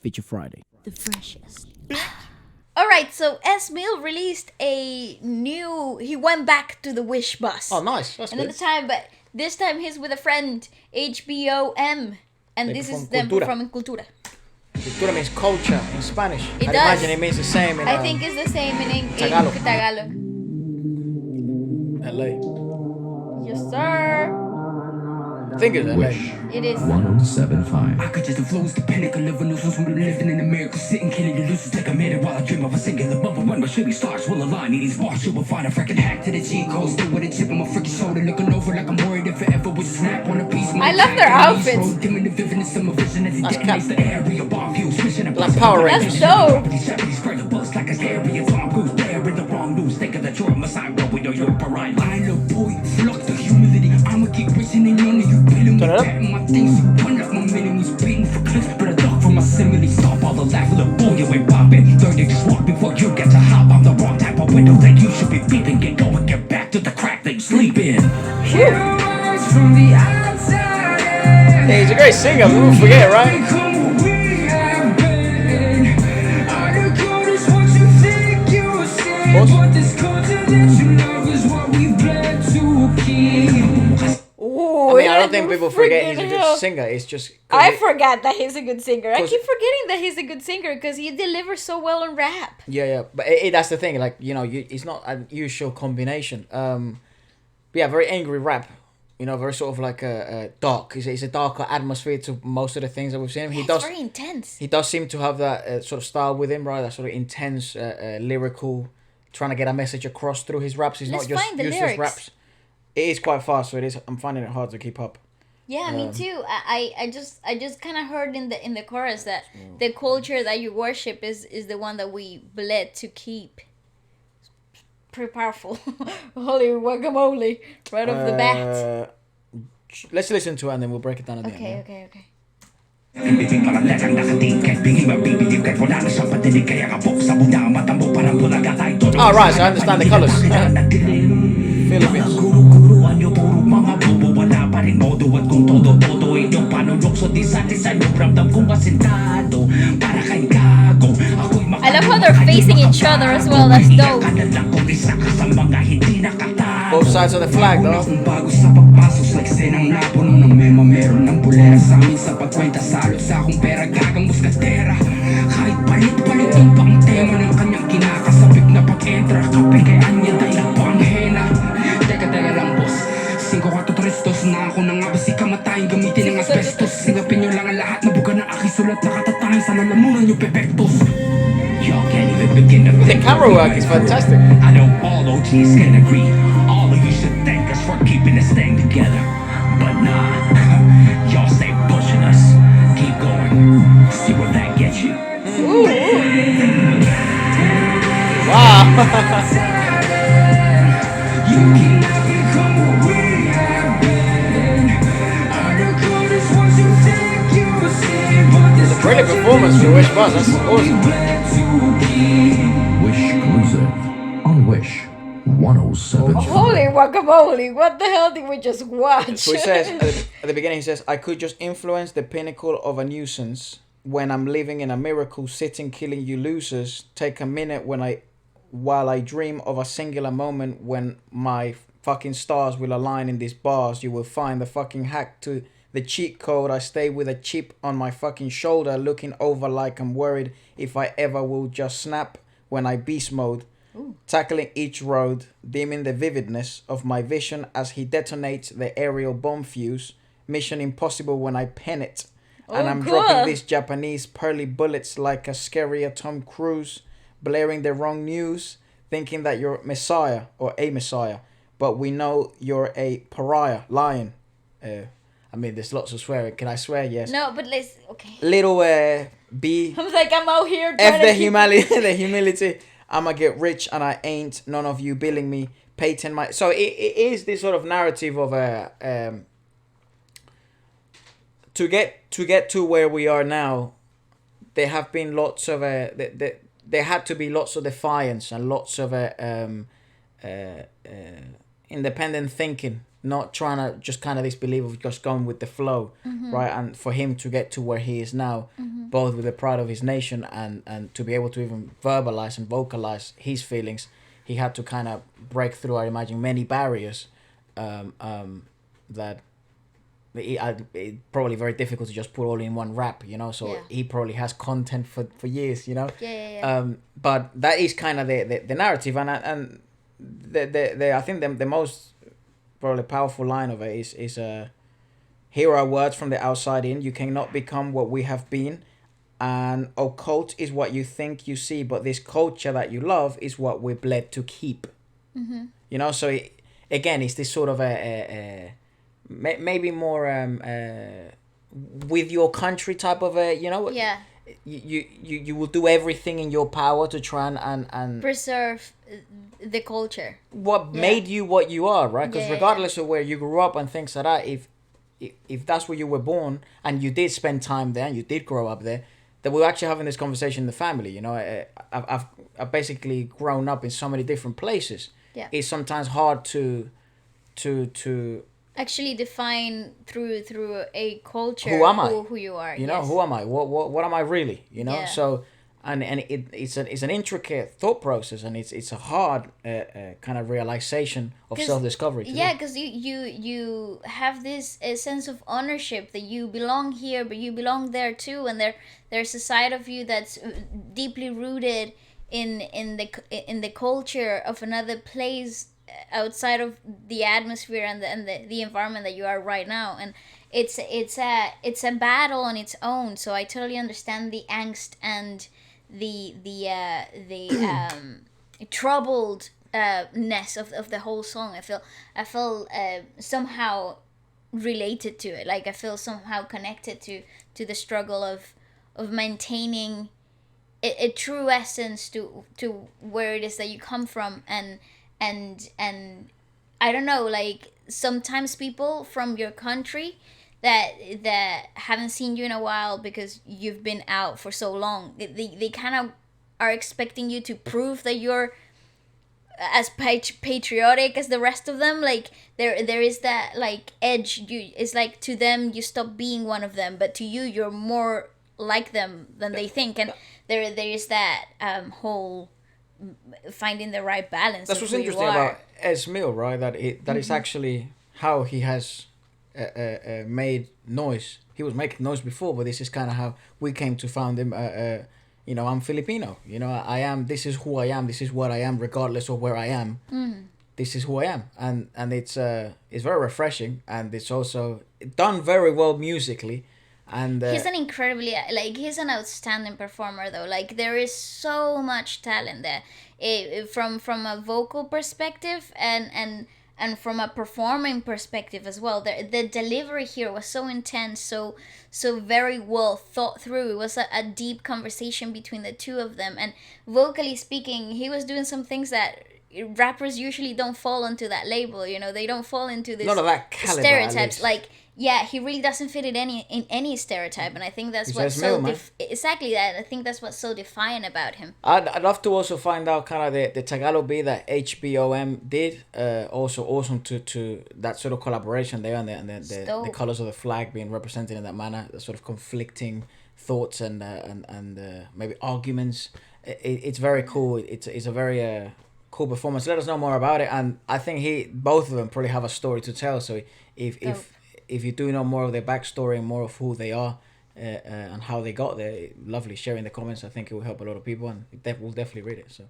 Feature Friday. The freshest. Alright, so Ez Mil released he went back to the Wish bus. Oh, nice. That's Another good. time, but this time he's with a friend, HBOM. And They this is perform them Cultura. performing Cultura. Cultura means culture in Spanish. It I'd does. imagine it means the same in I think it's the same in Tagalog. Tagalog. LA. Yes, sir. I think it's LA. It is. 1075. I could just the flows, the pinnacle of a nuisance when we're living in America, sitting killing the losers. Take a minute while I dream of a singular bubble. When my shooting stars will align, these bars you will find a freaking hack to the G code. Still with a chip on my freaking shoulder, looking over like I'm worried if it ever would snap on a piece. I love their outfits. That's cap. The area bomb views, mission Like Power That's Rangers. dope. like a scary Tom Cruise there in the wrong news. Thinking that you're a messiah, but we know you're a right line. Look, boy, fuck the humility. I'ma keep racing and none of you feeling me. Turn it up. Patting my things, you one of my enemies beating for clicks. But I duck from my simile, stop all the laugh. Look, boy, you ain't popping. 30 just walk before you get to hop. I'm the wrong type of window that you should be beeping. Get going, get back to the crack that you sleep in. Heroes from the outside. Yeah, he's a great singer. We won't forget it, right? Ooh, I don't think people forget he's a freaking good hell. singer. It's just I forget that he's a good singer. I 'Cause- keep forgetting that he's a good singer because he delivers so well on rap. yeah. But that's the thing. Like it's not a usual combination. But yeah, very angry rap. Very sort of like a dark. It's a darker atmosphere to most of the things that we've seen him. Yeah, it's very intense. He does seem to have that sort of style with him, right? That sort of intense, lyrical, trying to get a message across through his raps. He's Let's not just find the useless lyrics. raps. It is quite fast, so it is. I'm finding it hard to keep up. Yeah, me too. I just kind of heard in the chorus that the culture that you worship is the one that we bled to keep. Pretty powerful. Holy guacamole! Right off the bat. Let's listen to it and then we'll break it down at the end. Okay. Oh, right, so I understand the colours. Philippines. I love how they're facing each other as well. That's dope. Both sides of the flag, though. The camera work is fantastic. I know all OGs can agree. All of you should thank us for keeping this thing together. But nah, y'all stay pushing us. Keep going. See where that gets you. Wow. It's a brilliant performance for Wish Buzz. That's awesome. Wish exclusive on Wish 107. Holy guacamole! What the hell did we just watch? So he says, at the beginning, he says, I could just influence the pinnacle of a nuisance when I'm living in a miracle, sitting, killing you losers. Take a minute while I dream of a singular moment when my fucking stars will align in these bars. You will find the fucking hack to the cheat code. I stay with a chip on my fucking shoulder, looking over like I'm worried if I ever will just snap when I beast mode. Tackling each road, dimming the vividness of my vision as he detonates the aerial bomb fuse. Mission impossible when I pen it. And I'm cool. dropping these Japanese pearly bullets like a scarier Tom Cruise, blaring the wrong news, thinking that you're Messiah or a Messiah, but we know you're a pariah, lion. There's lots of swearing. Can I swear? Yes. No, but let's. Okay. Little B. I was like, I'm out here. F trying the to keep- humility, the humility. I'ma get rich and I ain't. None of you billing me. Payton my. So it is this sort of narrative of to get to where we are now. There have been lots of there had to be lots of defiance and lots of independent thinking, not trying to just kind of this belief of just going with the flow, right? And for him to get to where he is now, both with the pride of his nation and to be able to even verbalize and vocalize his feelings, he had to kind of break through, I imagine, many barriers that it probably very difficult to just put all in one rap, you know. So he probably has content for years, you know. But that is kind of the narrative, and the I think the most probably powerful line of it is here are words from the outside in. You cannot become what we have been, and occult is what you think you see, but this culture that you love is what we're bled to keep. You know, so again, it's this sort of a maybe more with your country type of a, you know. You will do everything in your power to try and preserve the culture, what made you what you are, right? Because regardless of where you grew up and things like that, if that's where you were born and you did spend time there and you did grow up there, that we're actually having this conversation in the family, you know. I've basically grown up in so many different places. It's sometimes hard to actually define through a culture who am I, who you are, you know. Who am I, what am I really, you know. So and it's an intricate thought process, and it's a hard kind of realization of self-discovery too. Because you have this sense of ownership that you belong here but you belong there too, and there's a side of you that's deeply rooted in the culture of another place outside of the atmosphere and the environment that you are right now. And it's a battle on its own. So I totally understand the angst and the troubledness of the whole song. I feel somehow related to it. Like I feel somehow connected to the struggle of maintaining a true essence to where it is that you come from, and I don't know, like sometimes people from your country that haven't seen you in a while because you've been out for so long, they kind of are expecting you to prove that you're as patriotic as the rest of them. Like there is that like edge. It's like to them you stop being one of them, but to you you're more like them than they think. And there is that whole finding the right balance. That's what's interesting about Ez Mil, right? That is actually how he has made noise. He was making noise before, but this is kind of how we came to find him. You know, I'm Filipino. You know, I am. This is who I am. This is what I am, regardless of where I am. This is who I am, and it's very refreshing, and it's also done very well musically. And he's an incredibly, like, he's an outstanding performer though. Like there is so much talent there, from a vocal perspective and from a performing perspective as well. The delivery here was so intense, so very well thought through. It was a deep conversation between the two of them, and vocally speaking, he was doing some things that rappers usually don't fall into that label. You know, they don't fall into this not of that caliber, stereotypes. Like he really doesn't fit in any stereotype, and I think that's what's so exactly that. I think that's what's so defiant about him. I'd love to also find out kind of the Tagalog beat that HBOM did. Also awesome to that sort of collaboration there, and the colors of the flag being represented in that manner. The sort of conflicting thoughts and maybe arguments. It's very cool. It's a very cool performance. Let us know more about it, and I think both of them probably have a story to tell. So if you do know more of their backstory and more of who they are and how they got there, lovely, share in the comments. I think it will help a lot of people, and we'll definitely read it. So.